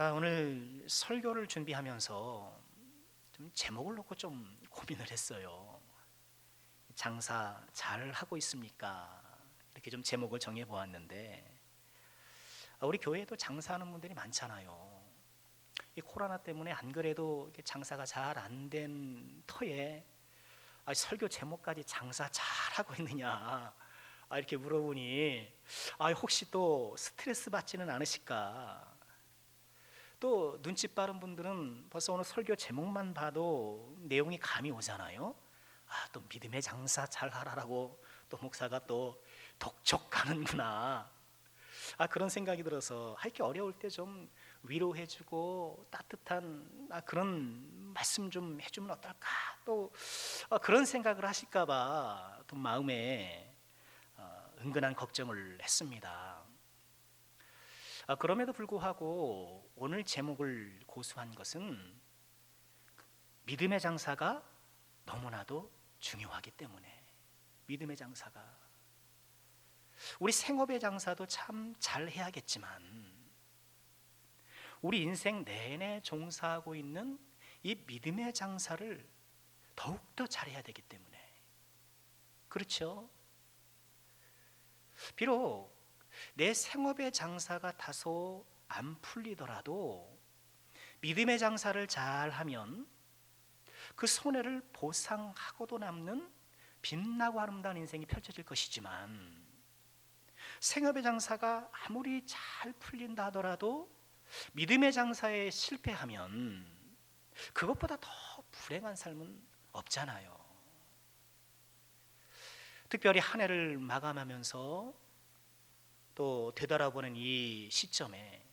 오늘 설교를 준비하면서 좀 제목을 놓고 좀 고민을 했어요. 장사 잘 하고 있습니까? 이렇게 좀 제목을 정해 보았는데, 우리 교회에도 장사하는 분들이 많잖아요. 이 코로나 때문에 안 그래도 이렇게 장사가 잘 안 된 터에 설교 제목까지 장사 잘 하고 있느냐 이렇게 물어보니 혹시 또 스트레스 받지는 않으실까? 또 눈치 빠른 분들은 벌써 오늘 설교 제목만 봐도 내용이 감이 오잖아요. 또 믿음의 장사 잘 하라라고 또 목사가 또 독촉하는구나. 그런 생각이 들어서 이렇게 어려울 때 좀 위로해주고 따뜻한 그런 말씀 좀 해주면 어떨까? 또 그런 생각을 하실까봐 또 마음에 은근한 걱정을 했습니다. 그럼에도 불구하고 오늘 제목을 고수한 것은 믿음의 장사가 너무나도 중요하기 때문에, 믿음의 장사가 우리 생업의 장사도 참 잘해야겠지만 우리 인생 내내 종사하고 있는 이 믿음의 장사를 더욱더 잘해야 되기 때문에, 그렇죠? 비록 내 생업의 장사가 다소 안 풀리더라도 믿음의 장사를 잘하면 그 손해를 보상하고도 남는 빛나고 아름다운 인생이 펼쳐질 것이지만, 생업의 장사가 아무리 잘 풀린다 하더라도 믿음의 장사에 실패하면 그것보다 더 불행한 삶은 없잖아요. 특별히 한 해를 마감하면서 또 되돌아보는 이 시점에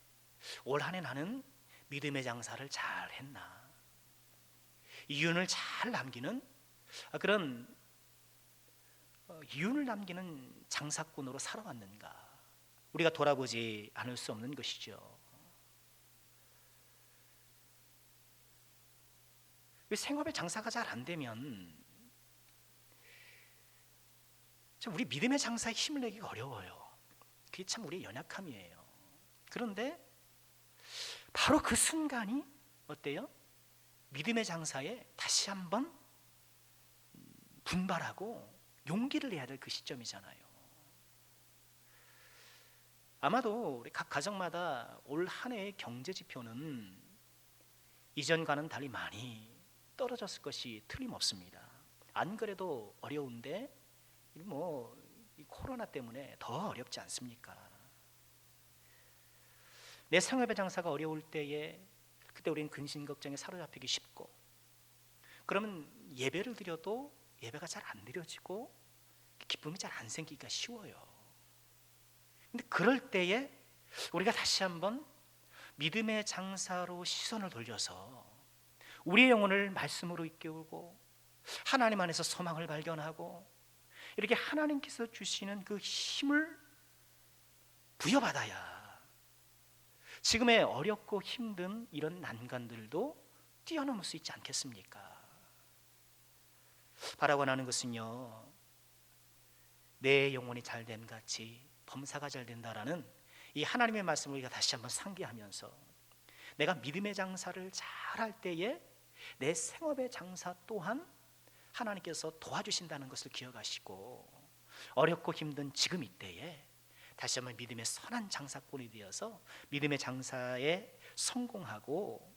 올 한 해 나는 믿음의 장사를 잘 했나, 이윤을 잘 남기는 그런 이윤을 남기는 장사꾼으로 살아왔는가, 우리가 돌아보지 않을 수 없는 것이죠. 생업의 장사가 잘 안 되면 우리 믿음의 장사에 힘을 내기가 어려워요. 그게 참 우리의 연약함이에요. 그런데 바로 그 순간이 어때요? 믿음의 장사에 다시 한번 분발하고 용기를 내야 될 그 시점이잖아요. 아마도 우리 각 가정마다 올 한 해의 경제 지표는 이전과는 달리 많이 떨어졌을 것이 틀림없습니다. 안 그래도 어려운데 이 코로나 때문에 더 어렵지 않습니까? 내 생업의 장사가 어려울 때에 그때 우리는 근심 걱정에 사로잡히기 쉽고, 그러면 예배를 드려도 예배가 잘 안 드려지고 기쁨이 잘 안 생기기가 쉬워요. 근데 그럴 때에 우리가 다시 한번 믿음의 장사로 시선을 돌려서 우리의 영혼을 말씀으로 일깨우고 하나님 안에서 소망을 발견하고 이렇게 하나님께서 주시는 그 힘을 부여받아야 지금의 어렵고 힘든 이런 난관들도 뛰어넘을 수 있지 않겠습니까? 바라고는 것은요, 내 영혼이 잘됨 같이 범사가 잘 된다라는 이 하나님의 말씀을 우리가 다시 한번 상기하면서 내가 믿음의 장사를 잘할 때에 내 생업의 장사 또한 하나님께서 도와주신다는 것을 기억하시고, 어렵고 힘든 지금 이때에 다시 한번 믿음의 선한 장사꾼이 되어서 믿음의 장사에 성공하고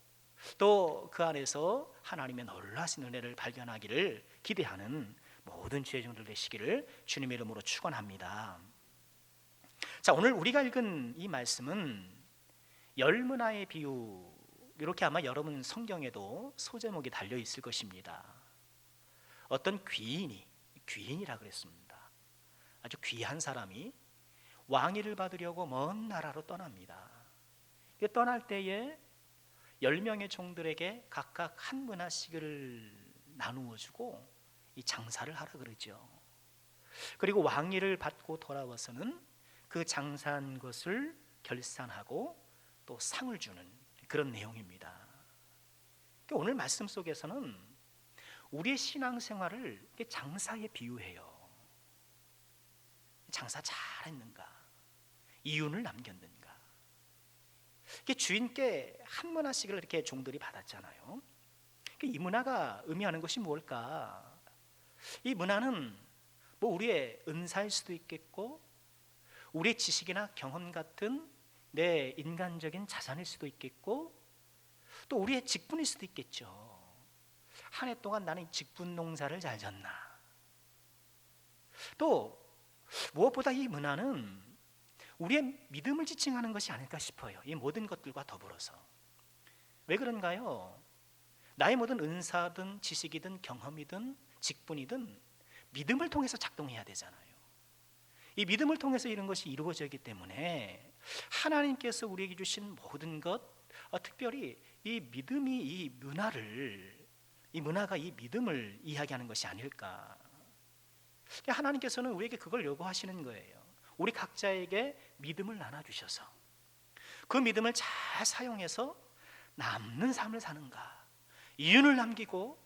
또 그 안에서 하나님의 놀라신 은혜를 발견하기를 기대하는 모든 주의 종들 되시기를 주님의 이름으로 축원합니다. 자, 오늘 우리가 읽은 이 말씀은 열문화의 비유, 이렇게 아마 여러분 성경에도 소제목이 달려 있을 것입니다. 어떤 귀인이라 그랬습니다. 아주 귀한 사람이 왕위를 받으려고 먼 나라로 떠납니다. 떠날 때에 10명의 종들에게 각각 한 문화씩을 나누어 주고 이 장사를 하라 그러죠. 그리고 왕위를 받고 돌아와서는 그 장사한 것을 결산하고 또 상을 주는 그런 내용입니다. 오늘 말씀 속에서는 우리의 신앙생활을 장사에 비유해요. 장사 잘했는가? 이윤을 남겼는가? 이게 주인께 한 문화씩을 이렇게 종들이 받았잖아요. 이 문화가 의미하는 것이 무엇일까? 이 문화는 뭐 우리의 은사일 수도 있겠고, 우리의 지식이나 경험 같은 내 인간적인 자산일 수도 있겠고, 또 우리의 직분일 수도 있겠죠. 한 해 동안 나는 직분 농사를 잘 졌나? 또 무엇보다 이 문화는 우리의 믿음을 지칭하는 것이 아닐까 싶어요. 이 모든 것들과 더불어서. 왜 그런가요? 나의 모든 은사든 지식이든 경험이든 직분이든 믿음을 통해서 작동해야 되잖아요. 이 믿음을 통해서 이런 것이 이루어지기 때문에 하나님께서 우리에게 주신 모든 것, 특별히 이 믿음이 이 문화가 이 믿음을 이야기하는 것이 아닐까. 하나님께서는 우리에게 그걸 요구하시는 거예요. 우리 각자에게 믿음을 나눠주셔서 그 믿음을 잘 사용해서 남는 삶을 사는가, 이윤을 남기고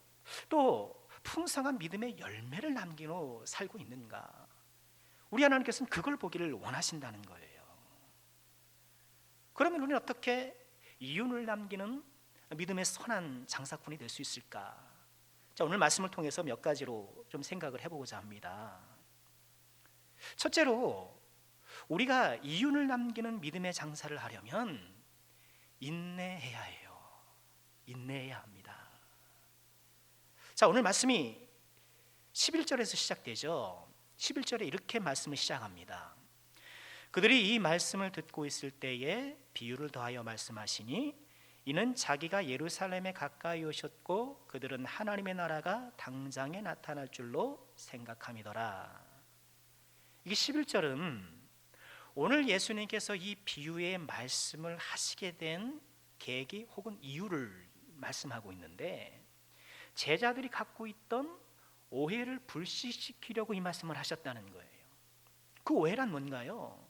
또 풍성한 믿음의 열매를 남기고 살고 있는가. 우리 하나님께서는 그걸 보기를 원하신다는 거예요. 그러면 우리는 어떻게 이윤을 남기는 믿음의 선한 장사꾼이 될 수 있을까? 자, 오늘 말씀을 통해서 몇 가지로 좀 생각을 해보고자 합니다. 첫째로, 우리가 이윤을 남기는 믿음의 장사를 하려면 인내해야 해요. 인내해야 합니다. 자, 오늘 말씀이 11절에서 시작되죠. 11절에 이렇게 말씀을 시작합니다. 그들이 이 말씀을 듣고 있을 때에 비유를 더하여 말씀하시니 이는 자기가 예루살렘에 가까이 오셨고 그들은 하나님의 나라가 당장에 나타날 줄로 생각함이더라. 이게 11절은 오늘 예수님께서 이 비유의 말씀을 하시게 된 계기 혹은 이유를 말씀하고 있는데, 제자들이 갖고 있던 오해를 불식시키려고 이 말씀을 하셨다는 거예요. 그 오해란 뭔가요?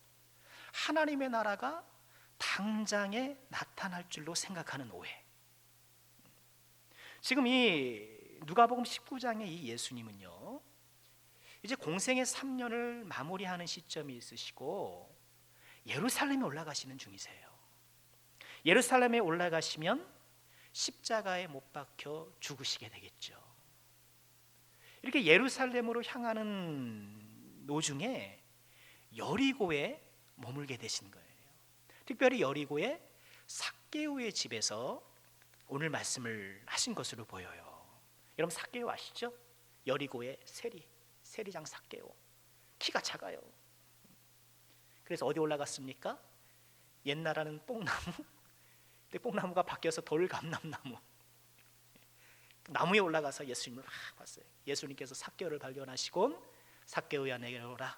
하나님의 나라가 당장에 나타날 줄로 생각하는 오해. 지금 이 누가복음 19장의 이 예수님은요, 이제 공생의 3년을 마무리하는 시점이 있으시고 예루살렘에 올라가시는 중이세요. 예루살렘에 올라가시면 십자가에 못 박혀 죽으시게 되겠죠. 이렇게 예루살렘으로 향하는 노중에 여리고에 머물게 되신 거예요. 특별히 여리고의 삭개오의 집에서 오늘 말씀을 하신 것으로 보여요. 여러분 삭개오 아시죠? 여리고의 세리장 삭개오. 키가 작아요. 그래서 어디 올라갔습니까? 옛날에는 뽕나무, 근데 뽕나무가 바뀌어서 돌감람나무. 나무에 올라가서 예수님을 봤어요. 예수님께서 삭개오를 발견하시곤 삭개오야 내려오라.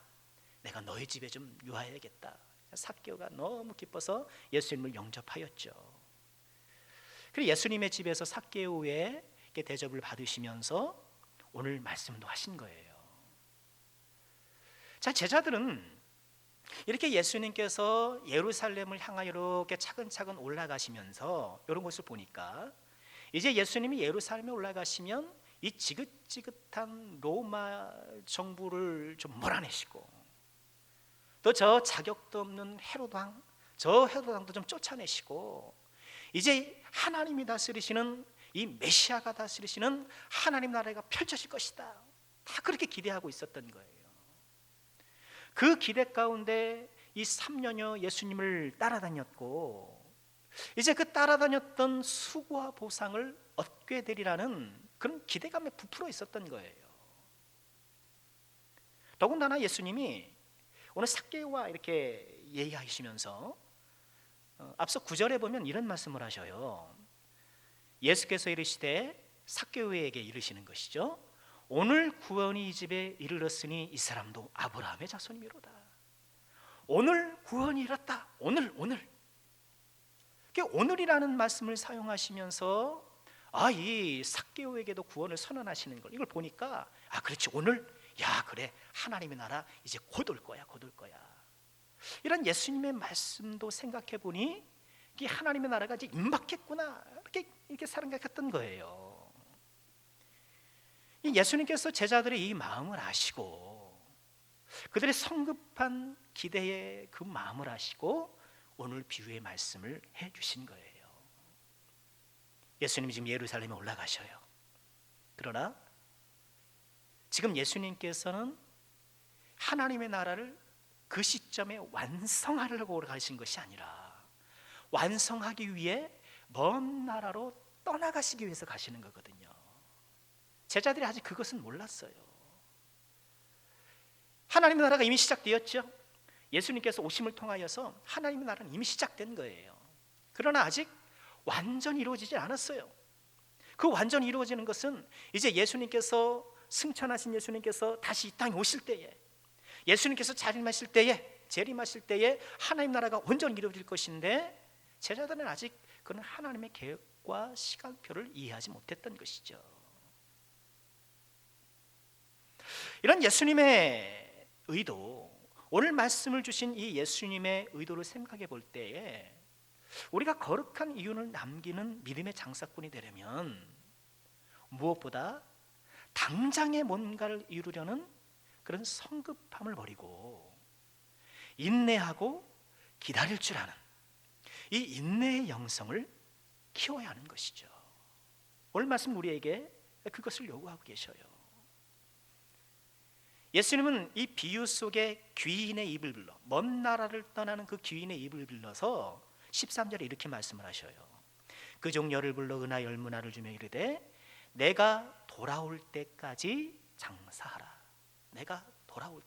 내가 너희 집에 좀 유하여야겠다. 삭개오가 너무 기뻐서 예수님을 영접하였죠. 그리고 예수님의 집에서 삭개오의 대접을 받으시면서 오늘 말씀도 하신 거예요. 자, 제자들은 이렇게 예수님께서 예루살렘을 향하여 이렇게 차근차근 올라가시면서 이런 것을 보니까 이제 예수님이 예루살렘에 올라가시면 이 지긋지긋한 로마 정부를 좀 몰아내시고 또 저 자격도 없는 헤로당도 좀 쫓아내시고 이제 하나님이 다스리시는 이 메시아가 다스리시는 하나님 나라가 펼쳐질 것이다. 다 그렇게 기대하고 있었던 거예요. 그 기대 가운데 이 3년여 예수님을 따라다녔고 이제 그 따라다녔던 수고와 보상을 얻게 되리라는 그런 기대감에 부풀어 있었던 거예요. 더군다나 예수님이 오늘 삭개오와 이렇게 얘기하시면서 앞서 9절에 보면 이런 말씀을 하셔요. 예수께서 이르시되 삭개오에게 이르시는 것이죠. 오늘 구원이 이 집에 이르렀으니 이 사람도 아브라함의 자손이미로다. 오늘 구원이 이뤘다. 오늘. 오늘이라는 말씀을 사용하시면서 이 삭개오에게도 구원을 선언하시는 걸 이걸 보니까 그렇지 오늘 그래 하나님의 나라 이제 곧 올 거야. 이런 예수님의 말씀도 생각해 보니 이게 하나님의 나라가 이제 임박했구나 이렇게 생각했던 거예요. 예수님께서 제자들의 이 마음을 아시고 그들의 성급한 기대의 그 마음을 아시고 오늘 비유의 말씀을 해주신 거예요. 예수님이 지금 예루살렘에 올라가셔요. 그러나 지금 예수님께서는 하나님의 나라를 그 시점에 완성하려고 가신 것이 아니라 완성하기 위해 먼 나라로 떠나가시기 위해서 가시는 거거든요. 제자들이 아직 그것은 몰랐어요. 하나님의 나라가 이미 시작되었죠. 예수님께서 오심을 통하여서 하나님의 나라는 이미 시작된 거예요. 그러나 아직 완전히 이루어지지 않았어요. 그 완전히 이루어지는 것은 이제 예수님께서 승천하신 예수님께서 다시 이 땅에 오실 때에, 예수님께서 재림하실 때에 하나님 나라가 온전히 이루어질 것인데, 제자들은 아직 그런 하나님의 계획과 시간표를 이해하지 못했던 것이죠. 이런 예수님의 의도, 오늘 말씀을 주신 이 예수님의 의도를 생각해 볼 때에 우리가 거룩한 이윤을 남기는 믿음의 장사꾼이 되려면 무엇보다 당장에 뭔가를 이루려는 그런 성급함을 버리고 인내하고 기다릴 줄 아는 이 인내의 영성을 키워야 하는 것이죠. 오늘 말씀 우리에게 그것을 요구하고 계셔요. 예수님은 이 비유 속에 귀인의 입을 빌러, 먼 나라를 떠나는 그 귀인의 입을 빌려서 13절에 이렇게 말씀을 하셔요. 그 종 열을 불러 은하 열문화를 주며 이르되 내가 돌아올 때까지 장사하라. 내가 돌아올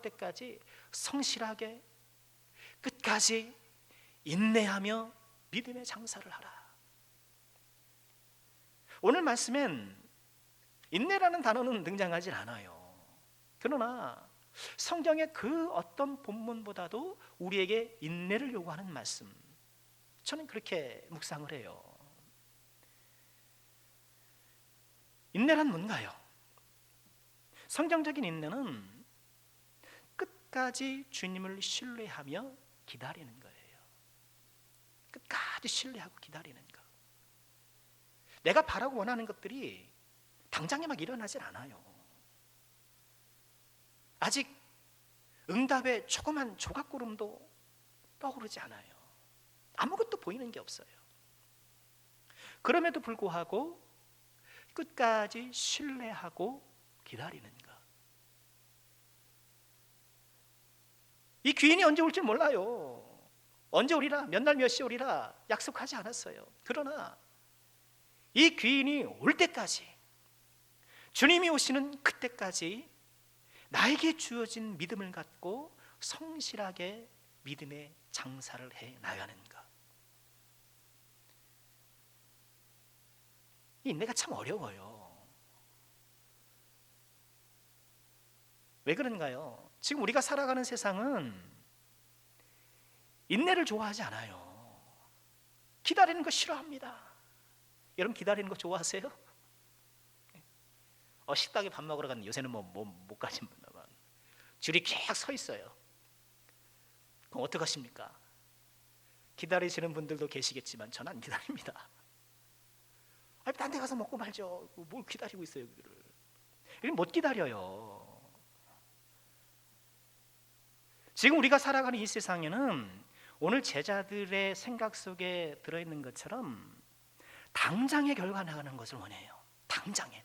때까지 성실하게 끝까지 인내하며 믿음의 장사를 하라. 오늘 말씀엔 인내라는 단어는 등장하지 않아요. 그러나 성경의 그 어떤 본문보다도 우리에게 인내를 요구하는 말씀, 저는 그렇게 묵상을 해요. 인내란 뭔가요? 성경적인 인내는 끝까지 주님을 신뢰하며 기다리는 거예요. 끝까지 신뢰하고 기다리는 것. 내가 바라고 원하는 것들이 당장에 막 일어나질 않아요. 아직 응답의 조그만 조각구름도 떠오르지 않아요. 아무것도 보이는 게 없어요. 그럼에도 불구하고 끝까지 신뢰하고 기다리는 것. 이 귀인이 언제 올지 몰라요. 언제 오리라, 몇 날 몇 시 오리라 약속하지 않았어요. 그러나 이 귀인이 올 때까지, 주님이 오시는 그때까지 나에게 주어진 믿음을 갖고 성실하게 믿음의 장사를 해 나가는 것. 이 인내가 참 어려워요. 왜 그런가요? 지금 우리가 살아가는 세상은 인내를 좋아하지 않아요. 기다리는 거 싫어합니다. 여러분 기다리는 거 좋아하세요? 식당에 밥 먹으러 갔는데 요새는 못 가신 분들은 줄이 쫙 서 있어요. 그럼 어떡하십니까? 기다리시는 분들도 계시겠지만 저는 안 기다립니다. 딴 데 가서 먹고 말죠. 뭘 기다리고 있어요, 여기를. 못 기다려요. 지금 우리가 살아가는 이 세상에는 오늘 제자들의 생각 속에 들어있는 것처럼 당장의 결과 나가는 것을 원해요. 당장에.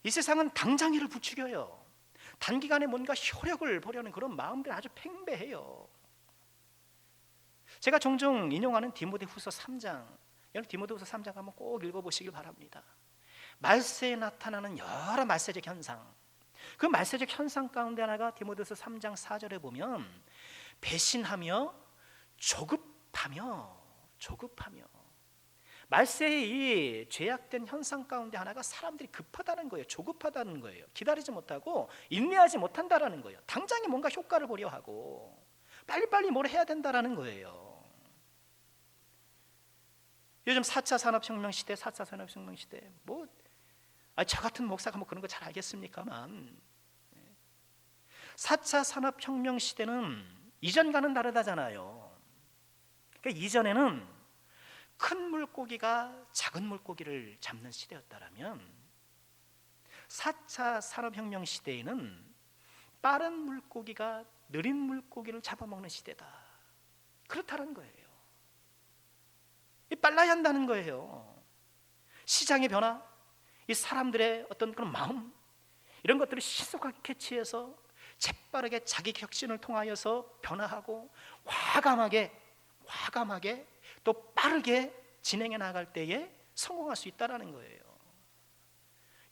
이 세상은 당장에를 부추겨요. 단기간에 뭔가 효력을 보려는 그런 마음들이 아주 팽배해요. 제가 종종 인용하는 디모데후서 3장, 여러분 디모데후서 3장 한번 꼭 읽어보시길 바랍니다. 말세에 나타나는 여러 말세적 현상, 그 말세적 현상 가운데 하나가 디모데후서 3장 4절에 보면 배신하며 조급하며 말세의 이 죄악된 현상 가운데 하나가 사람들이 급하다는 거예요. 조급하다는 거예요. 기다리지 못하고 인내하지 못한다라는 거예요. 당장에 뭔가 효과를 보려 하고 빨리빨리 뭘 해야 된다라는 거예요. 요즘 4차 산업혁명 시대, 저 같은 목사가 그런 거 잘 알겠습니까만 4차 산업혁명 시대는 이전과는 다르다잖아요. 그러니까 이전에는 큰 물고기가 작은 물고기를 잡는 시대였다라면 4차 산업혁명 시대에는 빠른 물고기가 느린 물고기를 잡아먹는 시대다. 그렇다는 거예요. 빨라야 한다는 거예요. 시장의 변화, 이 사람들의 어떤 그런 마음, 이런 것들을 신속하게 캐치해서 재빠르게 자기 혁신을 통하여서 변화하고 과감하게 또 빠르게 진행해 나갈 때에 성공할 수 있다는 거예요.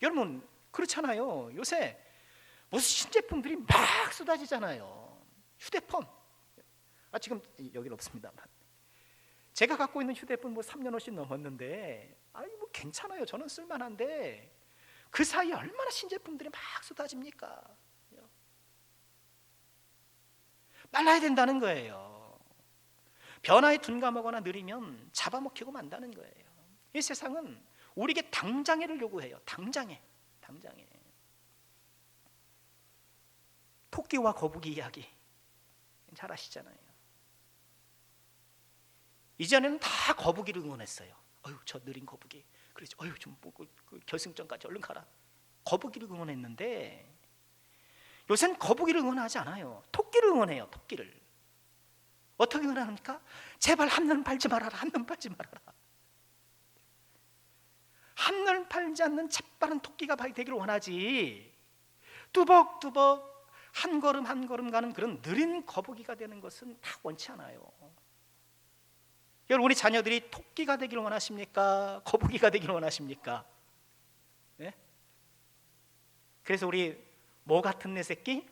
여러분 그렇잖아요. 요새 무슨 신제품들이 막 쏟아지잖아요. 휴대폰, 지금 여기는 없습니다만 제가 갖고 있는 휴대폰 3년 훨씬 넘었는데 뭐 괜찮아요. 저는 쓸만한데 그 사이에 얼마나 신제품들이 막 쏟아집니까? 빨라야 된다는 거예요. 변화에 둔감하거나 느리면 잡아먹히고 만다는 거예요. 이 세상은 우리에게 당장에를 요구해요. 당장에. 토끼와 거북이 이야기 잘 아시잖아요. 이전에는 다 거북이를 응원했어요. 저 느린 거북이. 그래서 좀 결승전까지 얼른 가라. 거북이를 응원했는데 요새는 거북이를 응원하지 않아요. 토끼를 응원해요. 토끼를. 어떻게 응원합니까? 제발 한눈 팔지 말아라. 한눈 팔지 말아라. 한눈 팔지 않는 재빠른 토끼가 되기를 원하지, 뚜벅뚜벅 한 걸음 한 걸음 가는 그런 느린 거북이가 되는 것은 다 원치 않아요. 여러분, 우리 자녀들이 토끼가 되기를 원하십니까? 거북이가 되기를 원하십니까? 네? 그래서 우리 뭐 같은 내 새끼?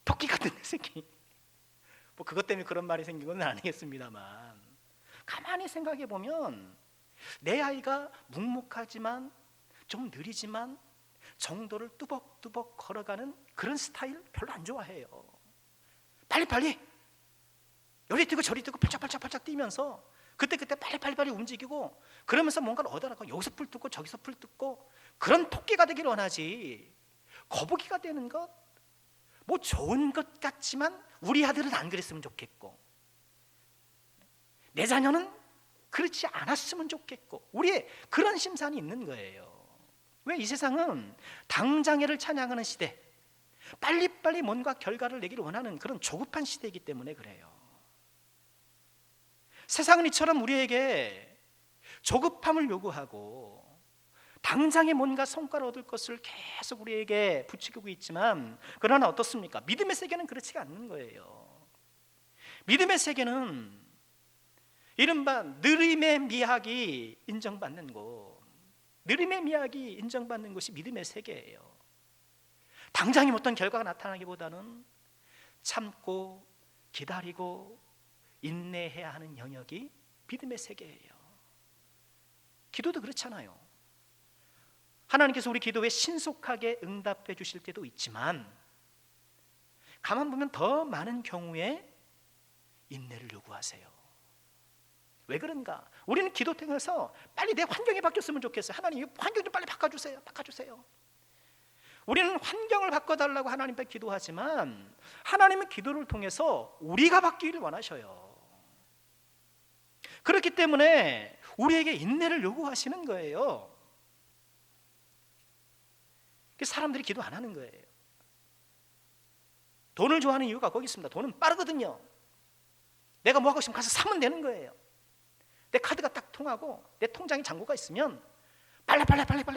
토끼 같은 내 새끼. 뭐 그것 때문에 그런 말이 생긴 건 아니겠습니다만, 가만히 생각해 보면 내 아이가 묵묵하지만 좀 느리지만 정도를 뚜벅뚜벅 걸어가는 그런 스타일 별로 안 좋아해요. 빨리빨리 요리 뛰고 저리 뛰고 팔짝팔짝 뛰면서 그때 빨리빨리 움직이고 그러면서 뭔가를 얻어나고 여기서 풀 뜯고 저기서 풀 뜯고 그런 토끼가 되기를 원하지, 거북이가 되는 것 뭐 좋은 것 같지만 우리 아들은 안 그랬으면 좋겠고 내 자녀는 그렇지 않았으면 좋겠고 우리의 그런 심산이 있는 거예요. 왜? 이 세상은 당장에를 찬양하는 시대, 빨리빨리 뭔가 결과를 내기를 원하는 그런 조급한 시대이기 때문에 그래요. 세상은 이처럼 우리에게 조급함을 요구하고 당장에 뭔가 성과를 얻을 것을 계속 우리에게 부추기고 있지만, 그러나 어떻습니까? 믿음의 세계는 그렇지가 않는 거예요. 믿음의 세계는 이른바 느림의 미학이 인정받는 곳, 느림의 미학이 인정받는 곳이 믿음의 세계예요. 당장에 어떤 결과가 나타나기보다는 참고 기다리고 인내해야 하는 영역이 믿음의 세계예요. 기도도 그렇잖아요. 하나님께서 우리 기도에 신속하게 응답해 주실 때도 있지만 가만 보면 더 많은 경우에 인내를 요구하세요. 왜 그런가? 우리는 기도 통해서 빨리 내 환경이 바뀌었으면 좋겠어요. 하나님, 환경 좀 빨리 바꿔주세요. 우리는 환경을 바꿔달라고 하나님 앞에 기도하지만 하나님은 기도를 통해서 우리가 바뀌기를 원하셔요. 그렇기 때문에 우리에게 인내를 요구하시는 거예요. 사람들이 기도 안 하는 거예요. 돈을 좋아하는 이유가 거기 있습니다. 돈은 빠르거든요. 내가 뭐 하고 싶으면 가서 사면 되는 거예요. 내 카드가 딱 통하고 내 통장에 잔고가 있으면 빨리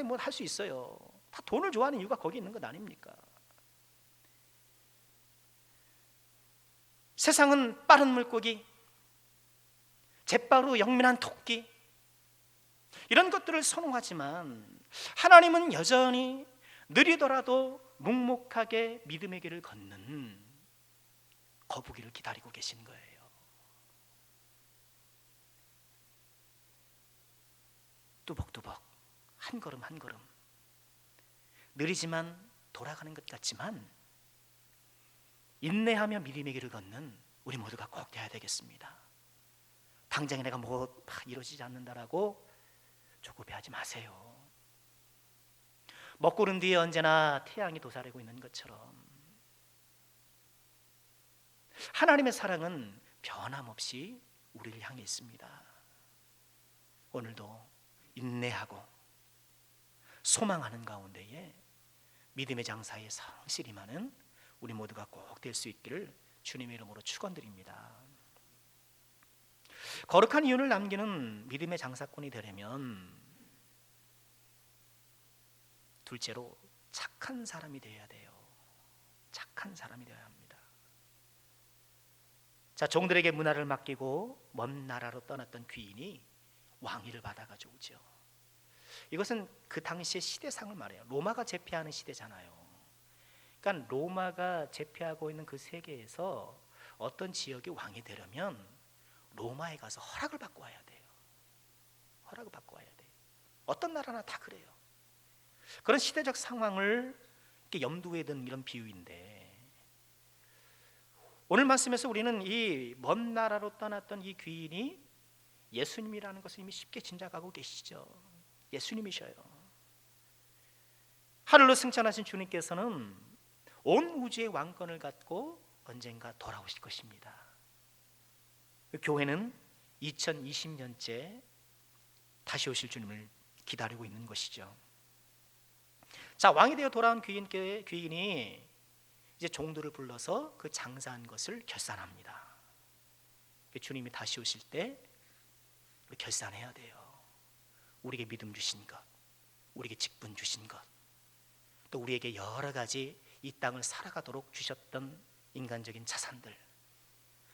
뭐 할 수 있어요. 다 돈을 좋아하는 이유가 거기 있는 것 아닙니까? 세상은 빠른 물고기, 재빠르고 영민한 토끼, 이런 것들을 선호하지만 하나님은 여전히 느리더라도 묵묵하게 믿음의 길을 걷는 거북이를 기다리고 계신 거예요. 뚜벅뚜벅 한 걸음 한 걸음, 느리지만 돌아가는 것 같지만 인내하며 믿음의 길을 걷는 우리 모두가 꼭 돼야 되겠습니다. 당장에 내가 뭐 이루어지지 않는다라고 조급해하지 마세요. 먹구름 뒤에 언제나 태양이 도사리고 있는 것처럼 하나님의 사랑은 변함없이 우리를 향해 있습니다. 오늘도 인내하고 소망하는 가운데에 믿음의 장사에 성실히 임하는 우리 모두가 꼭 될 수 있기를 주님의 이름으로 축원드립니다. 거룩한 이윤을 남기는 믿음의 장사꾼이 되려면 둘째로 착한 사람이 되어야 돼요. 착한 사람이 되어야 합니다. 자, 종들에게 문화를 맡기고 먼 나라로 떠났던 귀인이 왕위를 받아가지고 오죠. 이것은 그 당시의 시대상을 말해요. 로마가 제패하는 시대잖아요. 그러니까 로마가 제패하고 있는 그 세계에서 어떤 지역이 왕이 되려면 로마에 가서 허락을 받고 와야 돼요. 허락을 받고 와야 돼요. 어떤 나라나 다 그래요. 그런 시대적 상황을 이렇게 염두에 둔 이런 비유인데, 오늘 말씀에서 우리는 이 먼 나라로 떠났던 이 귀인이 예수님이라는 것을 이미 쉽게 짐작하고 계시죠. 예수님이셔요. 하늘로 승천하신 주님께서는 온 우주의 왕권을 갖고 언젠가 돌아오실 것입니다. 교회는 2020년째 다시 오실 주님을 기다리고 있는 것이죠. 자, 왕이 되어 돌아온 귀인이 이제 종들을 불러서 그 장사한 것을 결산합니다. 주님이 다시 오실 때 우리 결산해야 돼요. 우리에게 믿음 주신 것, 우리에게 직분 주신 것, 또 우리에게 여러 가지 이 땅을 살아가도록 주셨던 인간적인 자산들,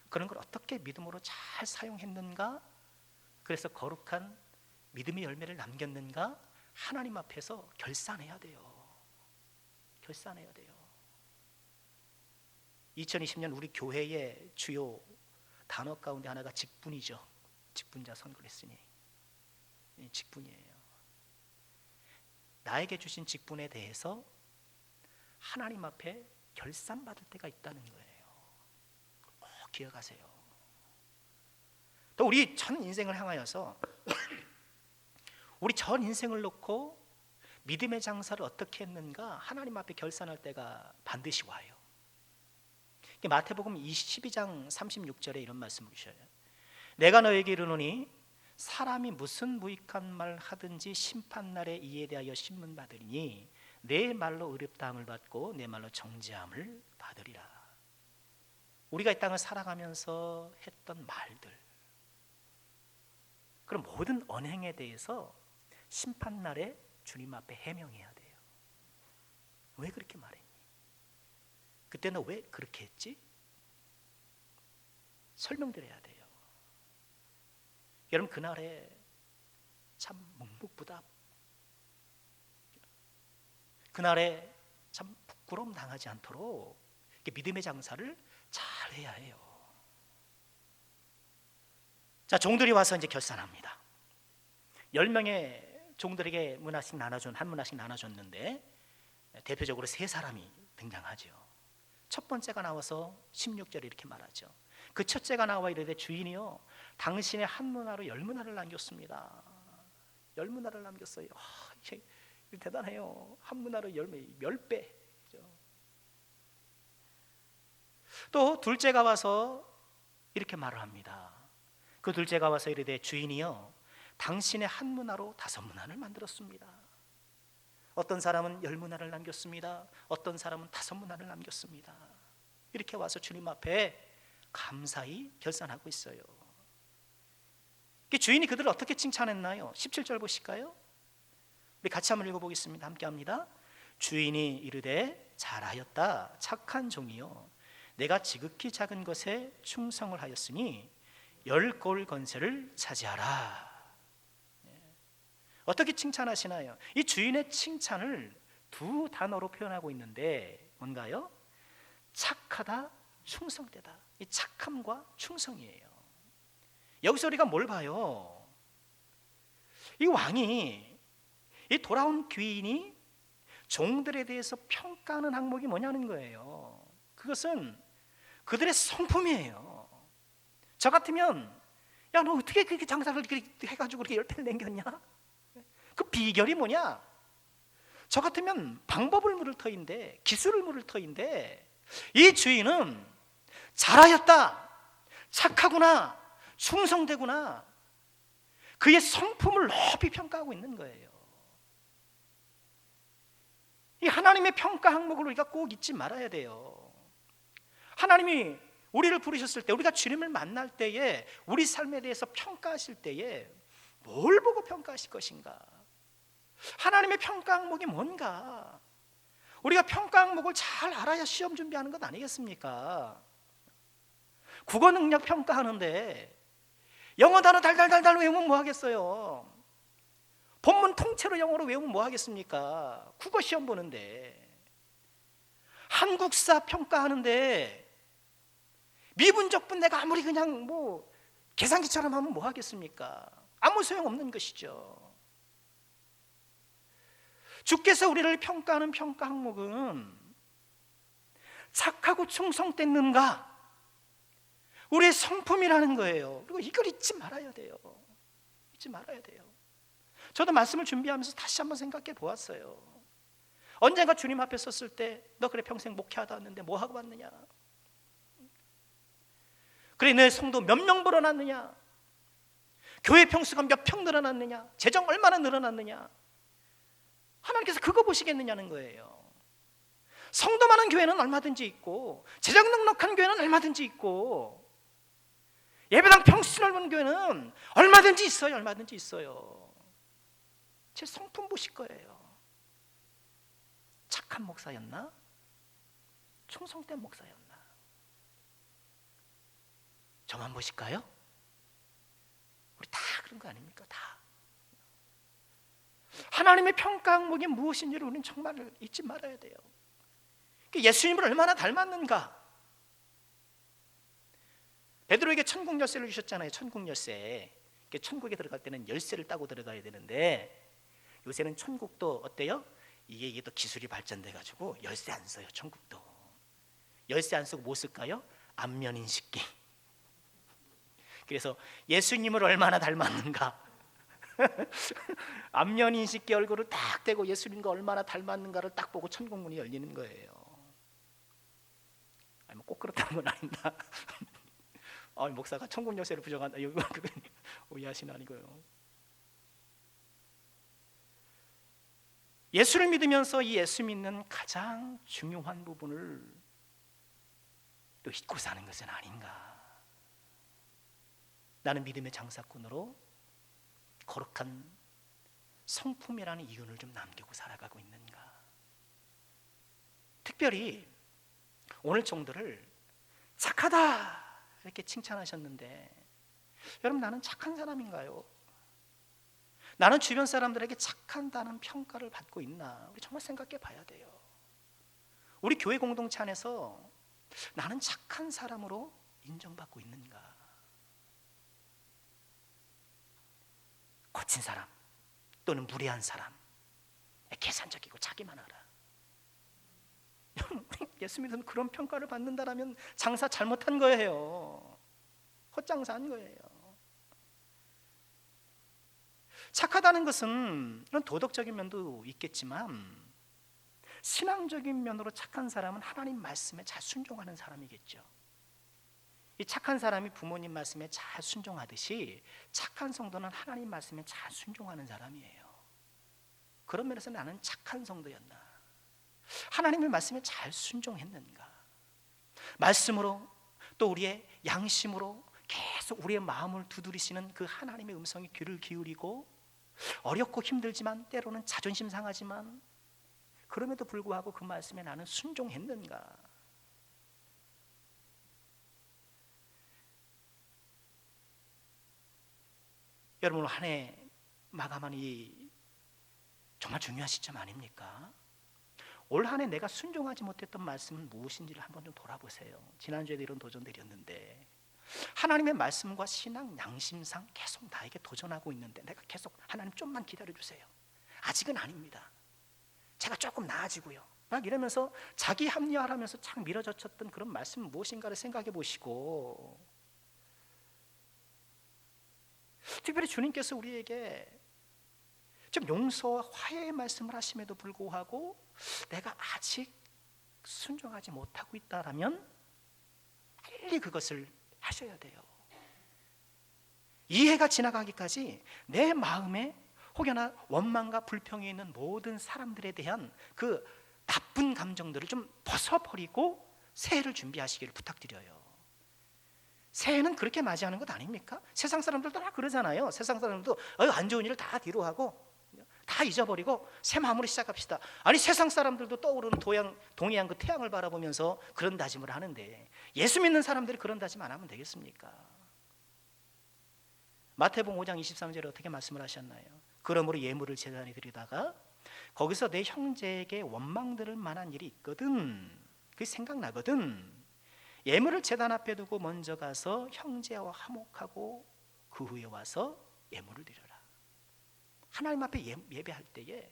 그런 걸 어떻게 믿음으로 잘 사용했는가, 그래서 거룩한 믿음의 열매를 남겼는가, 하나님 앞에서 결산해야 돼요. 결산해야 돼요. 2020년 우리 교회의 주요 단어 가운데 하나가 직분이죠. 직분자 선거를 했으니 직분이에요. 나에게 주신 직분에 대해서 하나님 앞에 결산받을 때가 있다는 거예요. 꼭 기억하세요. 또 우리 전 인생을 향하여서 우리 전 인생을 놓고 믿음의 장사를 어떻게 했는가 하나님 앞에 결산할 때가 반드시 와요. 마태복음 22장 36절에 이런 말씀을 주셔요. 내가 너에게 이르노니 사람이 무슨 무익한 말 하든지 심판날에 이에 대하여 신문받으리니 내 말로 의롭다함을 받고 내 말로 정죄함을 받으리라. 우리가 이 땅을 살아가면서 했던 말들, 그런 모든 언행에 대해서 심판날에 주님 앞에 해명해야 돼요. 왜 그렇게 말했니? 그때 너 왜 그렇게 했지? 설명드려야 돼요. 여러분, 그날에 참 묵묵부답, 그날에 참 부끄러움 당하지 않도록 믿음의 장사를 잘 해야 해요. 자, 종들이 와서 이제 결산합니다. 10명의 종들에게 한 문화씩 나눠줬는데 대표적으로 3사람이 등장하죠. 첫 번째가 나와서 16절에 이렇게 말하죠. 그 첫째가 나와 이르되 주인이요 당신의 한 문화로 10문화를 남겼습니다. 10문화를 남겼어요. 이게 대단해요. 한 문화로 10배. 또 둘째가 와서 이렇게 말을 합니다. 그 둘째가 와서 이르되 주인이요 당신의 한 문화로 5문화를 만들었습니다. 어떤 사람은 10문화를 남겼습니다. 어떤 사람은 5문화를 남겼습니다. 이렇게 와서 주님 앞에 감사히 결산하고 있어요. 주인이 그들을 어떻게 칭찬했나요? 17절 보실까요? 우리 같이 한번 읽어보겠습니다. 함께 합니다. 주인이 이르되 잘하였다 착한 종이요 내가 지극히 작은 것에 충성을 하였으니 10골 건세를 차지하라. 어떻게 칭찬하시나요? 이 주인의 칭찬을 2단어로 표현하고 있는데 뭔가요? 착하다, 충성되다. 이 착함과 충성이에요. 여기서 우리가 뭘 봐요? 이 왕이, 이 돌아온 귀인이 종들에 대해서 평가하는 항목이 뭐냐는 거예요. 그것은 그들의 성품이에요. 저 같으면 야, 너 어떻게 그렇게 장사를 해가지고 그렇게 10배를 남겼냐? 그 비결이 뭐냐? 저 같으면 방법을 물을 터인데, 기술을 물을 터인데, 이 주인은 잘하였다, 착하구나, 충성되구나, 그의 성품을 높이 평가하고 있는 거예요. 이 하나님의 평가 항목을 우리가 꼭 잊지 말아야 돼요. 하나님이 우리를 부르셨을 때, 우리가 주님을 만날 때에 우리 삶에 대해서 평가하실 때에 뭘 보고 평가하실 것인가? 하나님의 평가 항목이 뭔가? 우리가 평가 항목을 잘 알아야 시험 준비하는 것 아니겠습니까? 국어 능력 평가하는데 영어 단어 달달달달 외우면 뭐 하겠어요? 본문 통째로 영어로 외우면 뭐 하겠습니까? 국어 시험 보는데. 한국사 평가하는데 미분적분 내가 아무리 그냥 뭐 계산기처럼 하면 뭐 하겠습니까? 아무 소용없는 것이죠. 주께서 우리를 평가하는 평가 항목은 착하고 충성됐는가? 우리의 성품이라는 거예요. 그리고 이걸 잊지 말아야 돼요. 잊지 말아야 돼요. 저도 말씀을 준비하면서 다시 한번 생각해 보았어요. 언젠가 주님 앞에 섰을 때 너 그래 평생 목회하다 왔는데 뭐 하고 왔느냐? 그래 내 성도 몇 명 벌어놨느냐? 교회 평수가 몇 평 늘어났느냐? 재정 얼마나 늘어났느냐? 하나님께서 그거 보시겠느냐는 거예요. 성도 많은 교회는 얼마든지 있고 재정 넉넉한 교회는 얼마든지 있고 예배당 평수 넓은 교회는 얼마든지 있어요. 얼마든지 있어요. 제 성품 보실 거예요. 착한 목사였나? 충성된 목사였나? 저만 보실까요? 우리 다 그런 거 아닙니까? 다. 하나님의 평가 항목이 무엇인지를 우리는 정말 잊지 말아야 돼요. 예수님을 얼마나 닮았는가? 베드로에게 천국 열쇠를 주셨잖아요. 천국 열쇠. 천국에 들어갈 때는 열쇠를 따고 들어가야 되는데 요새는 천국도 어때요? 이게 또 기술이 발전돼 가지고 열쇠 안 써요. 천국도 열쇠 안 쓰고 뭐 쓸까요? 안면 인식기. 그래서 예수님을 얼마나 닮았는가? 안면 인식기 얼굴을 딱 대고 예수님과 얼마나 닮았는가를 딱 보고 천국 문이 열리는 거예요. 아니 뭐 꼭 그렇다는 건 아닙니다. 목사가 천국 열쇠를 부정한다. 이거 오해하시는 아니고요. 예수를 믿으면서 이 예수 믿는 가장 중요한 부분을 또 잊고 사는 것은 아닌가? 나는 믿음의 장사꾼으로 거룩한 성품이라는 이윤을 좀 남기고 살아가고 있는가? 특별히 오늘 정도를 착하다 이렇게 칭찬하셨는데 여러분 나는 착한 사람인가요? 나는 주변 사람들에게 착한다는 평가를 받고 있나? 우리 정말 생각해 봐야 돼요. 우리 교회 공동체 안에서 나는 착한 사람으로 인정받고 있는가? 거친 사람 또는 무례한 사람, 계산적이고 자기만 알아. 예수 믿으면 그런 평가를 받는다라면 장사 잘못한 거예요. 헛장사한 거예요. 착하다는 것은 이런 도덕적인 면도 있겠지만 신앙적인 면으로 착한 사람은 하나님 말씀에 잘 순종하는 사람이겠죠. 이 착한 사람이 부모님 말씀에 잘 순종하듯이 착한 성도는 하나님 말씀에 잘 순종하는 사람이에요. 그런 면에서 나는 착한 성도였나? 하나님의 말씀에 잘 순종했는가? 말씀으로 또 우리의 양심으로 계속 우리의 마음을 두드리시는 그 하나님의 음성에 귀를 기울이고 어렵고 힘들지만 때로는 자존심 상하지만 그럼에도 불구하고 그 말씀에 나는 순종했는가? 여러분 한 해 마감한 이 정말 중요한 시점 아닙니까? 올 한 해 내가 순종하지 못했던 말씀은 무엇인지를 한번 좀 돌아보세요. 지난주에도 이런 도전 드렸는데 하나님의 말씀과 신앙 양심상 계속 나에게 도전하고 있는데 내가 계속 하나님 좀만 기다려주세요. 아직은 아닙니다. 제가 조금 나아지고요. 막 이러면서 자기 합리화하면서 착 밀어젖혔던 그런 말씀은 무엇인가를 생각해 보시고 특별히 주님께서 우리에게 좀 용서와 화해의 말씀을 하심에도 불구하고 내가 아직 순종하지 못하고 있다라면 빨리 그것을 하셔야 돼요. 이 해가 지나가기까지 내 마음에 혹여나 원망과 불평이 있는 모든 사람들에 대한 그 나쁜 감정들을 좀 벗어버리고 새해를 준비하시기를 부탁드려요. 새해는 그렇게 맞이하는 것 아닙니까? 세상 사람들도 다 그러잖아요. 세상 사람들도 안 좋은 일을 다 뒤로 하고 다 잊어버리고 새 마음으로 시작합시다. 아니 세상 사람들도 떠오르는 동해안 그 태양을 바라보면서 그런 다짐을 하는데 예수 믿는 사람들이 그런 다짐 안 하면 되겠습니까? 마태복음 5장 23절에 어떻게 말씀을 하셨나요? 그러므로 예물을 제단에 드리다가 거기서 내 형제에게 원망 들을 만한 일이 있거든, 그게 생각나거든, 예물을 제단 앞에 두고 먼저 가서 형제와 화목하고 그 후에 와서 예물을 드려라. 하나님 앞에 예배할 때에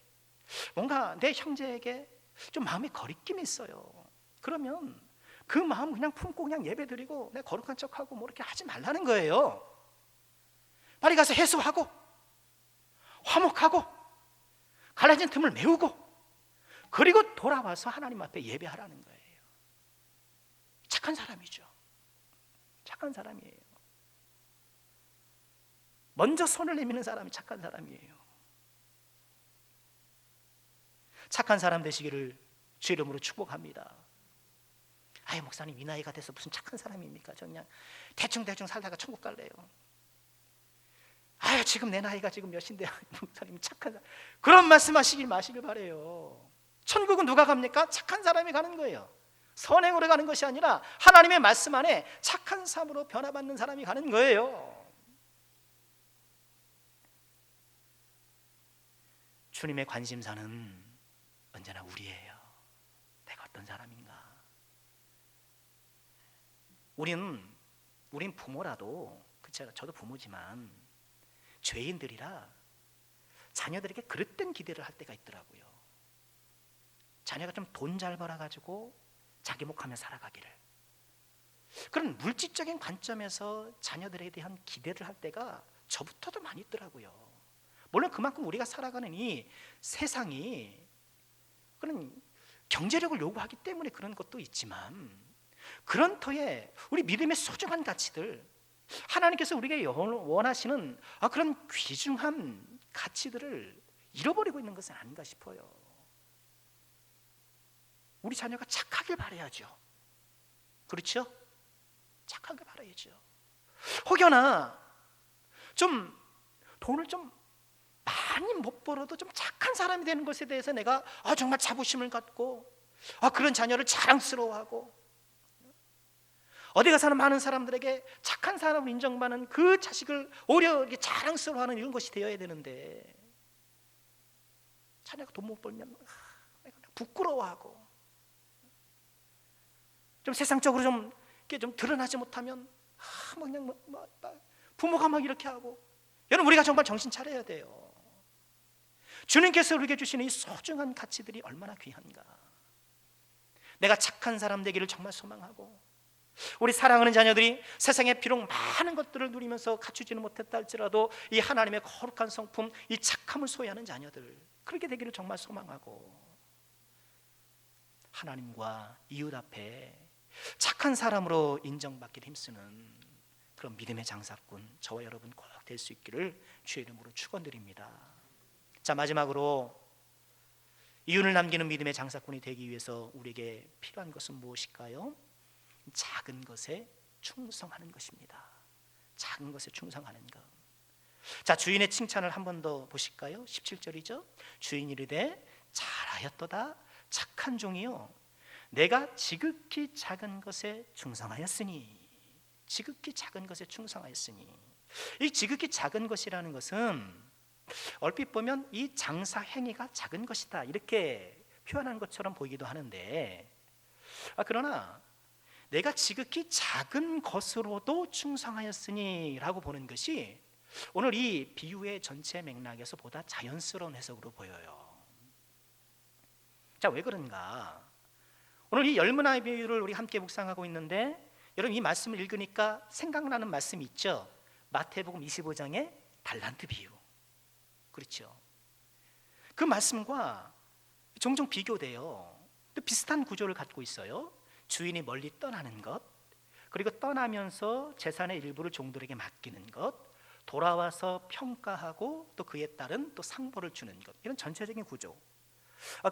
뭔가 내 형제에게 좀 마음에 거리낌이 있어요. 그러면 그 마음 그냥 품고 그냥 예배드리고 내 거룩한 척하고 뭐 이렇게 하지 말라는 거예요. 빨리 가서 해소하고 화목하고 갈라진 틈을 메우고 그리고 돌아와서 하나님 앞에 예배하라는 거예요. 착한 사람이죠. 착한 사람이에요. 먼저 손을 내미는 사람이 착한 사람이에요. 착한 사람 되시기를 주 이름으로 축복합니다. 아유 목사님 이 나이가 돼서 무슨 착한 사람입니까? 저 그냥 대충 살다가 천국 갈래요. 아유 지금 내 나이가 지금 몇인데 목사님 착한 사람, 그런 말씀하시길 마시길 바래요. 천국은 누가 갑니까? 착한 사람이 가는 거예요. 선행으로 가는 것이 아니라 하나님의 말씀 안에 착한 삶으로 변화받는 사람이 가는 거예요. 주님의 관심사는 언제나 우리예요. 내가 어떤 사람인가. 우린 부모라도, 그쵸? 저도 부모지만 죄인들이라 자녀들에게 그릇된 기대를 할 때가 있더라고요. 자녀가 좀 돈 잘 벌어가지고 자기 목하며 살아가기를, 그런 물질적인 관점에서 자녀들에 대한 기대를 할 때가 저부터도 많이 있더라고요. 물론 그만큼 우리가 살아가는 이 세상이 그런 경제력을 요구하기 때문에 그런 것도 있지만, 그런 터에 우리 믿음의 소중한 가치들, 하나님께서 우리에게 원하시는 그런 귀중한 가치들을 잃어버리고 있는 것은 아닌가 싶어요. 우리 자녀가 착하길 바라야죠. 그렇죠? 착하길 바라야죠. 혹여나 좀 돈을 좀 많이 못 벌어도 좀 착한 사람이 되는 것에 대해서 내가 정말 자부심을 갖고 그런 자녀를 자랑스러워하고 어디 가서는 많은 사람들에게 착한 사람을 인정받는 그 자식을 오히려 이렇게 자랑스러워하는 이런 것이 되어야 되는데, 자녀가 돈 못 벌면 부끄러워하고 좀 세상적으로 좀 드러나지 못하면 그냥 부모가 막 이렇게 하고, 여러분 우리가 정말 정신 차려야 돼요. 주님께서 우리에게 주시는 이 소중한 가치들이 얼마나 귀한가. 내가 착한 사람 되기를 정말 소망하고, 우리 사랑하는 자녀들이 세상에 비록 많은 것들을 누리면서 갖추지는 못했다 할지라도 이 하나님의 거룩한 성품, 이 착함을 소유하는 자녀들, 그렇게 되기를 정말 소망하고, 하나님과 이웃 앞에 착한 사람으로 인정받기를 힘쓰는 그런 믿음의 장사꾼, 저와 여러분 꼭 될 수 있기를 주의 이름으로 축원드립니다. 자, 마지막으로 이윤을 남기는 믿음의 장사꾼이 되기 위해서 우리에게 필요한 것은 무엇일까요? 작은 것에 충성하는 것입니다. 작은 것에 충성하는 것. 자, 주인의 칭찬을 한 번 더 보실까요? 17절이죠. 주인이 이르되 잘하였도다 착한 종이요, 내가 지극히 작은 것에 충성하였으니. 지극히 작은 것에 충성하였으니, 이 지극히 작은 것이라는 것은 얼핏 보면 이 장사 행위가 작은 것이다 이렇게 표현한 것처럼 보이기도 하는데, 그러나 내가 지극히 작은 것으로도 충성하였으니 라고 보는 것이 오늘 이 비유의 전체 맥락에서 보다 자연스러운 해석으로 보여요. 자, 왜 그런가? 오늘 이 열무나의 비유를 우리 함께 묵상하고 있는데, 여러분 이 말씀을 읽으니까 생각나는 말씀이 있죠. 마태복음 25장의 달란트 비유. 그렇죠? 그 말씀과 종종 비교돼요. 또 비슷한 구조를 갖고 있어요. 주인이 멀리 떠나는 것, 그리고 떠나면서 재산의 일부를 종들에게 맡기는 것, 돌아와서 평가하고 또 그에 따른 또 상보를 주는 것, 이런 전체적인 구조.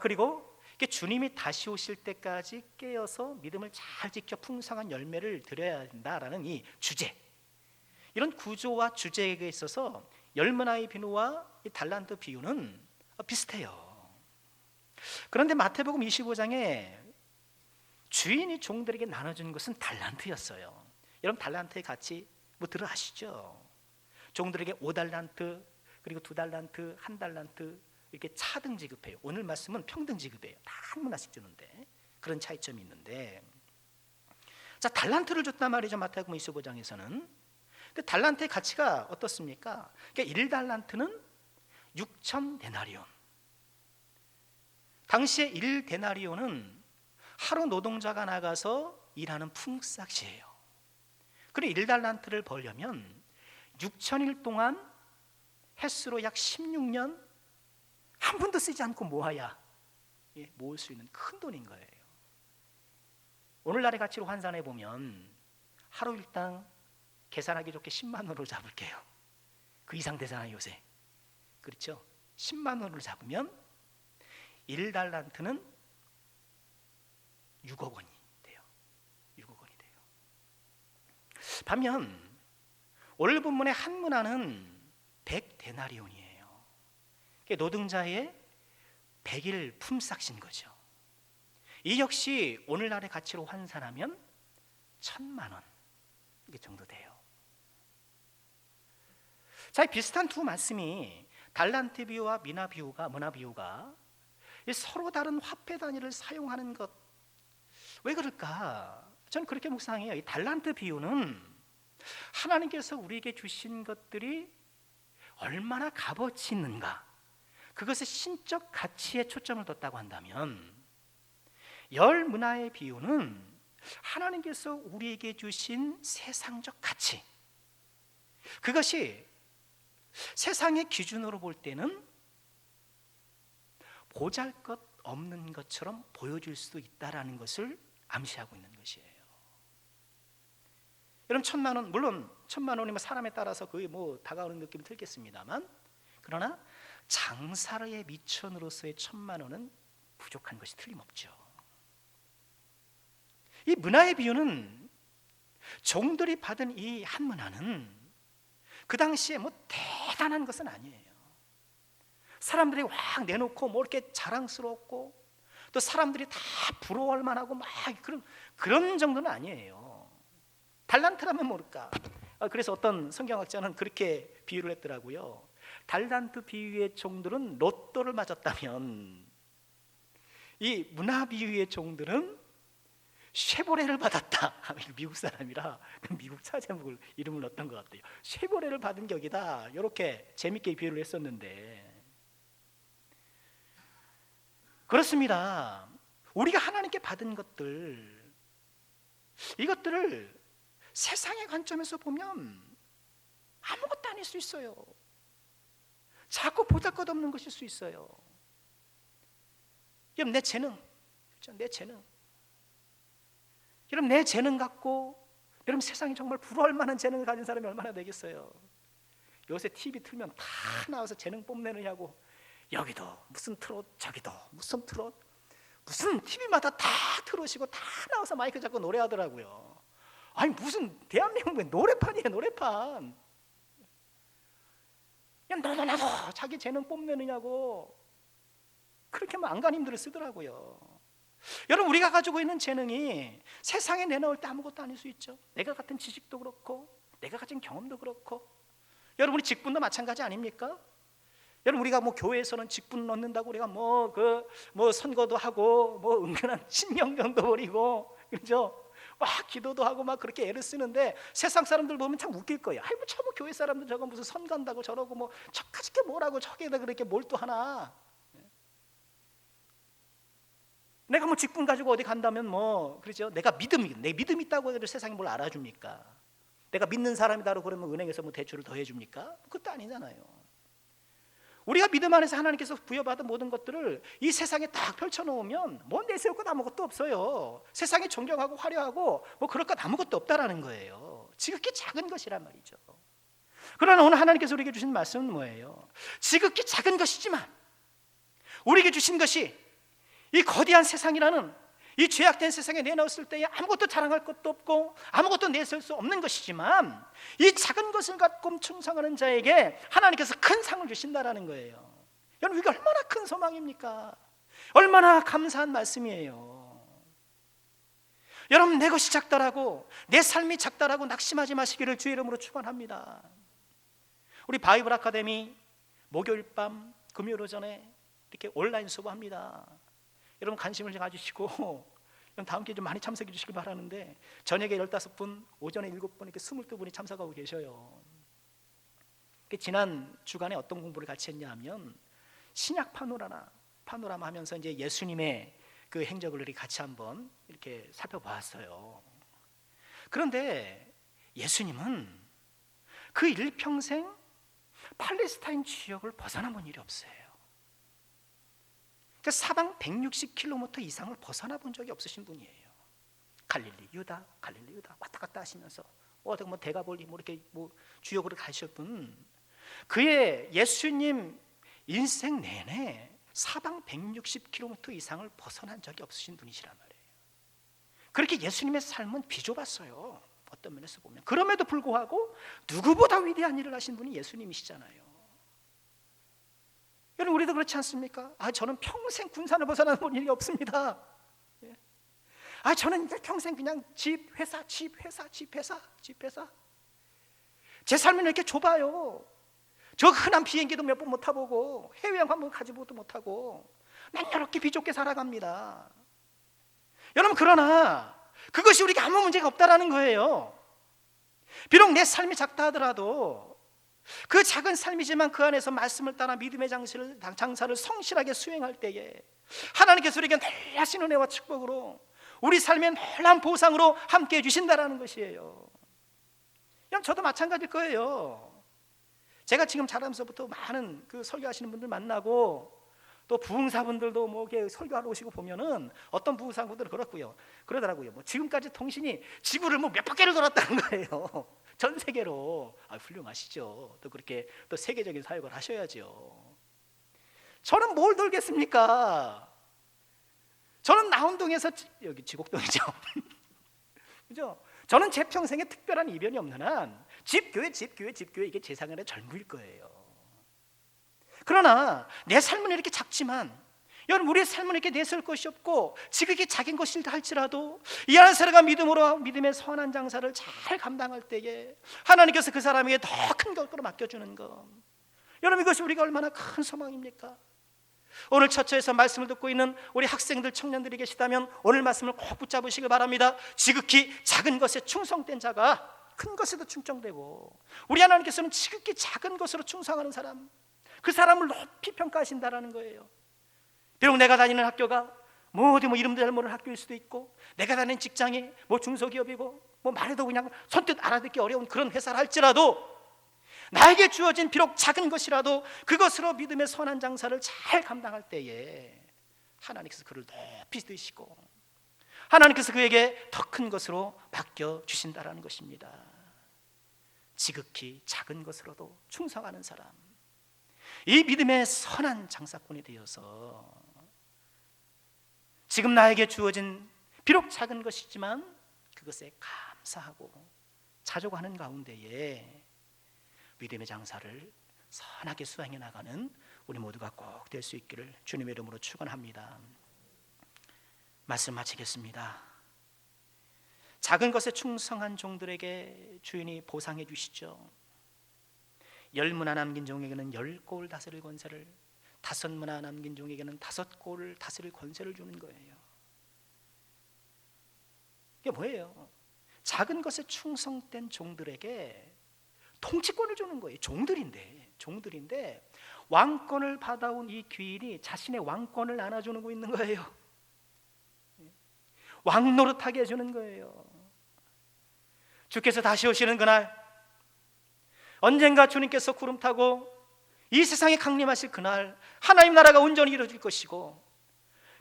그리고 주님이 다시 오실 때까지 깨어서 믿음을 잘 지켜 풍성한 열매를 드려야 된다라는 이 주제, 이런 구조와 주제에 있어서 열문화의 비유와 이 달란트 비유는 비슷해요. 그런데 마태복음 25장에 주인이 종들에게 나눠준 것은 달란트였어요. 여러분 달란트의 가치 뭐 들어 아시죠? 종들에게 5달란트, 그리고 2달란트, 1달란트 이렇게 차등 지급해요. 오늘 말씀은 평등 지급해요. 다 한 문화씩 주는데 그런 차이점이 있는데, 자 달란트를 줬단 말이죠. 마태복음 25장에서는. 근데 달란트의 가치가 어떻습니까? 그러니까 1달란트는 6,000데나리온. 당시에 1데나리온은 하루 노동자가 나가서 일하는 품삯이에요. 그리고 1달란트를 벌려면 6,000일 동안 횟수로 약 16년 한 푼도 쓰지 않고 모아야 모을 수 있는 큰 돈인 거예요. 오늘날의 가치로 환산해 보면 하루 일당 계산하기 좋게 10만 원으로 잡을게요. 그 이상 되잖아요 요새. 그렇죠? 10만 원으로 잡으면 1달란트는 6억 원이 돼요. 6억 원이 돼요. 반면 오늘 본문의 한 문화는 100데나리온이에요. 노동자의 100일 품삯인 거죠. 이 역시 오늘날의 가치로 환산하면 1,000만 원 이 정도 돼요. 자, 비슷한 두 말씀이 달란트 비유와 문화 비유가 서로 다른 화폐 단위를 사용하는 것, 왜 그럴까? 저는 그렇게 묵상해요. 이 달란트 비유는 하나님께서 우리에게 주신 것들이 얼마나 값어치 있는가, 그것의 신적 가치에 초점을 뒀다고 한다면, 열 문화의 비유는 하나님께서 우리에게 주신 세상적 가치, 그것이 세상의 기준으로 볼 때는 보잘것없는 것처럼 보여질 수도 있다라는 것을 암시하고 있는 것이에요. 여러분 1,000만 원, 물론 1,000만 원이면 사람에 따라서 거의 뭐 다가오는 느낌이 들겠습니다만, 그러나 장사의 미천으로서의 1,000만 원은 부족한 것이 틀림없죠. 이 문화의 비유는 종들이 받은 이 한 문화는 그 당시에 뭐 대단한 것은 아니에요. 사람들이 확 내놓고 뭐 이렇게 자랑스럽고 또 사람들이 다 부러워할 만하고 막 그런 정도는 아니에요. 달란트라면 모를까. 그래서 어떤 성경학자는 그렇게 비유를 했더라고요. 달란트 비유의 종들은 로또를 맞았다면, 이 문화 비유의 종들은 쉐보레를 받았다. 미국 사람이라 미국 차 제목을 이름을 넣었던 것 같아요. 쉐보레를 받은 격이다. 이렇게 재밌게 비유를 했었는데, 그렇습니다. 우리가 하나님께 받은 것들, 이것들을 세상의 관점에서 보면 아무것도 아닐 수 있어요. 자꾸 보잘것없는 것일 수 있어요. 여러분 내 재능, 내 재능, 여러분 내 재능 갖고 여러분 세상에 정말 부러워할 만한 재능을 가진 사람이 얼마나 되겠어요. 요새 TV 틀면 다 나와서 재능 뽐내느냐고, 여기도 무슨 트롯, 저기도 무슨 트롯, 무슨 TV마다 다 트롯이고 다 나와서 마이크 잡고 노래하더라고요. 아니 무슨 대한민국의 노래판이에요, 노래판. 그냥 너도 자기 재능 뽐내느냐고 그렇게 막 안간힘들을 쓰더라고요. 여러분 우리가 가지고 있는 재능이 세상에 내놓을 때 아무것도 아닐 수 있죠. 내가 같은 지식도 그렇고 내가 가진 경험도 그렇고, 여러분 우리 직분도 마찬가지 아닙니까? 여러분 우리가 뭐 교회에서는 직분 넣는다고 우리가 뭐 선거도 하고 뭐 은근한 신경전도 벌이고 그렇죠? 막 기도도 하고 막 그렇게 애를 쓰는데, 세상 사람들 보면 참 웃길 거예요. 아이 뭐 저거 교회 사람들 저거 무슨 선 간다고 저러고 뭐 저까짓게 뭐라고 저기에다 그렇게 몰두하나. 내가 뭐 직분 가지고 어디 간다면 뭐 그렇죠? 내 믿음 있다고 해도 세상이 뭘 알아줍니까? 내가 믿는 사람이다로 그러면 은행에서 뭐 대출을 더 해줍니까? 그것도 아니잖아요. 우리가 믿음 안에서 하나님께서 부여받은 모든 것들을 이 세상에 딱 펼쳐놓으면 뭐 내세울 것 아무것도 없어요. 세상이 존경하고 화려하고 뭐 그럴 것 아무것도 없다라는 거예요. 지극히 작은 것이란 말이죠. 그러나 오늘 하나님께서 우리에게 주신 말씀은 뭐예요? 지극히 작은 것이지만 우리에게 주신 것이 이 거대한 세상이라는 이 죄악된 세상에 내놓았을 때에 아무것도 자랑할 것도 없고 아무것도 내세울 수 없는 것이지만, 이 작은 것을 갖고 충성하는 자에게 하나님께서 큰 상을 주신다라는 거예요. 여러분, 이게 얼마나 큰 소망입니까? 얼마나 감사한 말씀이에요. 여러분, 내 것이 작다라고, 내 삶이 작다라고 낙심하지 마시기를 주의 이름으로 축원합니다. 우리 바이블 아카데미 목요일 밤, 금요일 오전에 이렇게 온라인 수업합니다. 여러분, 관심을 좀 가지시고 다음 기회에 좀 많이 참석해 주시길 바라는데, 저녁에 15분, 오전에 7분, 이렇게 22분이 참석하고 계셔요. 지난 주간에 어떤 공부를 같이 했냐 하면, 신약 파노라마 하면서 이제 예수님의 그 행적을 이렇게 같이 한번 이렇게 살펴보았어요. 그런데 예수님은 그 일평생 팔레스타인 지역을 벗어나 본 일이 없어요. 그러니까 사방 160km 이상을 벗어나 본 적이 없으신 분이에요. 갈릴리 유다 왔다 갔다 하시면서 뭐 데가볼리 이렇게 주역으로 가셨던, 그의 예수님 인생 내내 사방 160km 이상을 벗어난 적이 없으신 분이시란 말이에요. 그렇게 예수님의 삶은 비좁았어요, 어떤 면에서 보면. 그럼에도 불구하고 누구보다 위대한 일을 하신 분이 예수님이시잖아요. 여러분, 우리도 그렇지 않습니까? 저는 평생 군산을 벗어나 본 일이 없습니다. 저는 평생 그냥 집 회사 제 삶은 이렇게 좁아요. 저 흔한 비행기도 몇 번 못 타보고 해외여행 한 번 가지보도 못하고 난 이렇게 비좁게 살아갑니다. 여러분, 그러나 그것이 우리에게 아무 문제가 없다라는 거예요. 비록 내 삶이 작다 하더라도 그 작은 삶이지만 그 안에서 말씀을 따라 믿음의 장사를 성실하게 수행할 때에 하나님께서 우리에게 늘 하시는 은혜와 축복으로 우리 삶의 놀라운 보상으로 함께해 주신다라는 것이에요. 그냥 저도 마찬가지일 거예요. 제가 지금 자라면서부터 많은 그 설교하시는 분들 만나고, 또 부흥사분들도 이렇게 설교하러 오시고 보면은 어떤 부흥사분들은 그러더라고요. 지금까지 통신이 지구를 몇 바퀴를 돌았다는 거예요. 전 세계로. 훌륭하시죠. 또 그렇게 또 세계적인 사역을 하셔야죠. 저는 뭘 돌겠습니까? 저는 나운동에서, 여기 지곡동이죠. 그죠? 저는 제 평생에 특별한 이변이 없는 한 집교회 이게 제 생활의 전부일 거예요. 그러나 내 삶은 이렇게 작지만, 여러분, 우리의 삶은 이렇게 내세울 것이 없고 지극히 작은 것이라 할지라도 이 한 사람가 믿음으로 믿음의 선한 장사를 잘 감당할 때에 하나님께서 그 사람에게 더 큰 것으로 맡겨주는 것, 여러분, 이것이 우리가 얼마나 큰 소망입니까? 오늘 처처에서 말씀을 듣고 있는 우리 학생들, 청년들이 계시다면 오늘 말씀을 꼭 붙잡으시길 바랍니다. 지극히 작은 것에 충성된 자가 큰 것에도 충성되고, 우리 하나님께서는 지극히 작은 것으로 충성하는 사람, 그 사람을 높이 평가하신다라는 거예요. 비록 내가 다니는 학교가 어디 이름도 잘 모르는 학교일 수도 있고, 내가 다니는 직장이 중소기업이고 말해도 그냥 선뜻 알아듣기 어려운 그런 회사를 할지라도, 나에게 주어진 비록 작은 것이라도 그것으로 믿음의 선한 장사를 잘 감당할 때에 하나님께서 그를 높이 드시고 하나님께서 그에게 더 큰 것으로 맡겨주신다라는 것입니다. 지극히 작은 것으로도 충성하는 사람, 이 믿음의 선한 장사꾼이 되어서 지금 나에게 주어진 비록 작은 것이지만 그것에 감사하고 자족하는 가운데에 믿음의 장사를 선하게 수행해 나가는 우리 모두가 꼭 될 수 있기를 주님의 이름으로 축원합니다. 말씀 마치겠습니다. 작은 것에 충성한 종들에게 주인이 보상해 주시죠. 10문화 남긴 종에게는 10골 다스릴 권세를, 5문화 남긴 종에게는 5골을 다스릴 권세를 주는 거예요. 이게 뭐예요? 작은 것에 충성된 종들에게 통치권을 주는 거예요. 종들인데 왕권을 받아온 이 귀인이 자신의 왕권을 나눠주고 있는 거예요. 왕 노릇하게 해주는 거예요. 주께서 다시 오시는 그날, 언젠가 주님께서 구름 타고 이 세상에 강림하실 그날, 하나님 나라가 온전히 이루어질 것이고,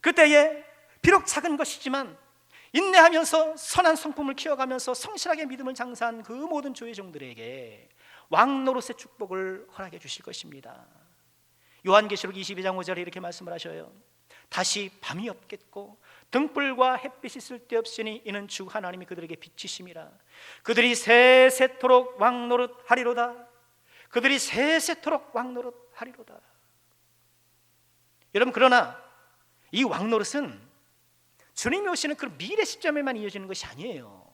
그때에 비록 작은 것이지만 인내하면서 선한 성품을 키워가면서 성실하게 믿음을 장사한 그 모든 주의 종들에게 왕 노릇의 축복을 허락해 주실 것입니다. 요한계시록 22장 5절에 이렇게 말씀을 하셔요. 다시 밤이 없겠고 등불과 햇빛이 쓸데없으니 이는 주 하나님이 그들에게 빛이심이라. 그들이 세세토록 왕노릇 하리로다. 그들이 세세토록 왕노릇 하리로다. 여러분, 그러나 이 왕노릇은 주님이 오시는 그 미래 시점에만 이어지는 것이 아니에요.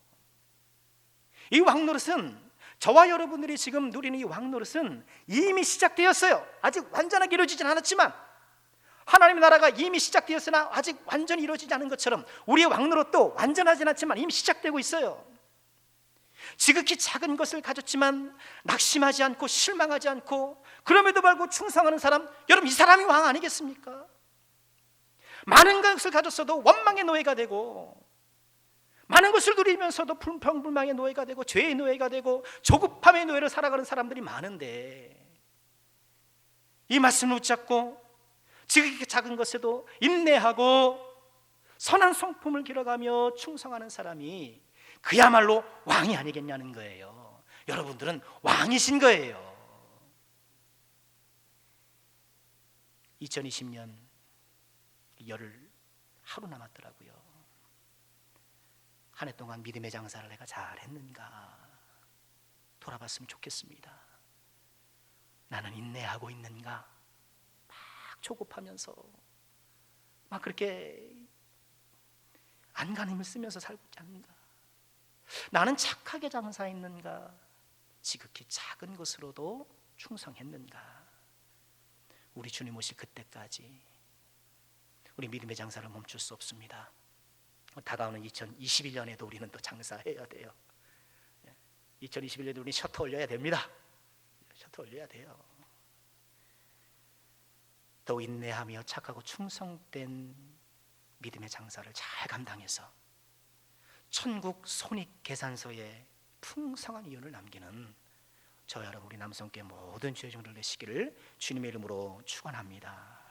이 왕노릇은, 저와 여러분들이 지금 누리는 이 왕노릇은 이미 시작되었어요. 아직 완전하게 이루어지진 않았지만, 하나님의 나라가 이미 시작되었으나 아직 완전히 이루어지지 않은 것처럼 우리의 왕노릇도 완전하진 않지만 이미 시작되고 있어요. 지극히 작은 것을 가졌지만 낙심하지 않고 실망하지 않고 그럼에도 불구하고 충성하는 사람, 여러분, 이 사람이 왕 아니겠습니까? 많은 것을 가졌어도 원망의 노예가 되고, 많은 것을 누리면서도 불평불만의 노예가 되고 죄의 노예가 되고 조급함의 노예로 살아가는 사람들이 많은데, 이 말씀을 붙잡고 지극히 작은 것에도 인내하고 선한 성품을 길어가며 충성하는 사람이 그야말로 왕이 아니겠냐는 거예요. 여러분들은 왕이신 거예요. 2020년 열흘 하루 남았더라고요. 한 해 동안 믿음의 장사를 내가 잘했는가 돌아봤으면 좋겠습니다. 나는 인내하고 있는가? 막 조급하면서 막 그렇게 안간힘을 쓰면서 살고 있지 않는가? 나는 착하게 장사했는가? 지극히 작은 것으로도 충성했는가? 우리 주님 오실 그때까지 우리 믿음의 장사를 멈출 수 없습니다. 다가오는 2021년에도 우리는 또 장사해야 돼요. 2021년에도 우리는 셔터 올려야 됩니다. 셔터 올려야 돼요. 더 인내하며 착하고 충성된 믿음의 장사를 잘 감당해서 천국 손익계산서에 풍성한 이윤을 남기는 저와 여러분, 우리 남성교회 모든 주의 종들 되시기를 주님의 이름으로 축원합니다.